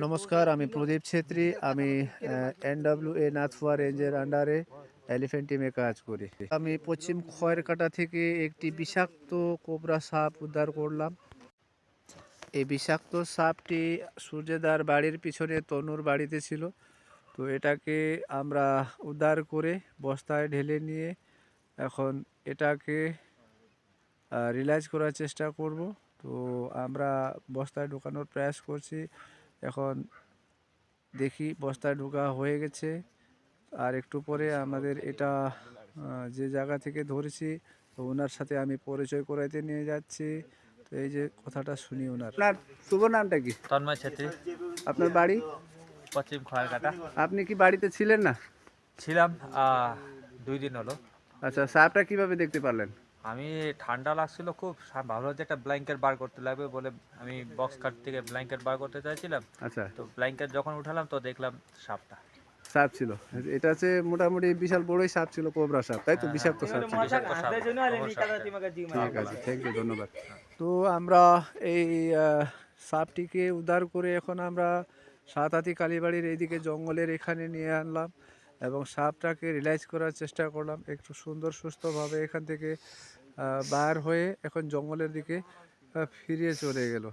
নমস্কার, আমি প্রদীপ ছেত্রী। আমি NWA নাথুয়া রেঞ্জের আন্ডারে এলিফ্যান্ট টিমে কাজ করি। আমি পশ্চিম খয়েরকাটা থেকে একটি বিষাক্ত কোবরা সাপ উদ্ধার করলাম। এই বিষাক্ত সাপটি সূর্যদার বাড়ির পিছনে তনুর বাড়িতে ছিল। তো এটাকে আমরা উদ্ধার করে বস্তায় ঢেলে নিয়ে এখন এটাকে রিলাইজ করার চেষ্টা করব। তো আমরা বস্তায় ঢোকানোর প্রয়াস করছি। এখন দেখি বস্তায় ঢোকা হয়ে গেছে। আর একটু পরে আমাদের এটা যে জায়গা থেকে ধরেছি, তো ওনার সাথে আমি পরিচয় করাইতে নিয়ে যাচ্ছি। তো এই যে কথাটা শুনি ওনার। আপনার শুভ নামটা কি? তন্ময় ছেত্রী, আপনার বাড়ি? পশ্চিম খয়েরকাটা। আপনি কি বাড়িতে ছিলেন না? ছিলাম 2 দিন হলো। আচ্ছা, সাপটা কিভাবে দেখতে পারলেন? আমি ঠান্ডা লাগছিল খুব, ভাবলাম যে একটা ব্ল্যাঙ্কেট বার করতে লাগবে বলে আমি বক্স কাট থেকে ব্ল্যাঙ্কেট বার করতে চাইছিলাম। আচ্ছা, তো ব্ল্যাঙ্কেট যখন উঠালাম তো দেখলাম সাপটা। সাপ ছিল। এটা হচ্ছে মোটামুটি বিশাল বড়ই সাপ ছিল, কোবরা সাপ, তাই তো? হ্যাঁ, বিষাক্ত সাপ ছিল। বিষাক্ত সাপ, খবর ঠিক আছে, থ্যাংক ইউ, ধন্যবাদ। তো আমরা এই সাপটিকে উদ্ধার করে এখন আমরা সাতহাতি কালীবাড়ির এইদিকে জঙ্গলের এখানে নিয়ে আনলাম এবং সাপটাকে রিলাইজ করার চেষ্টা করলাম একটু সুন্দর সুস্থভাবে এখান থেকে বার হয়ে এখন জঙ্গলের দিকে ফিরিয়ে চলে গেল।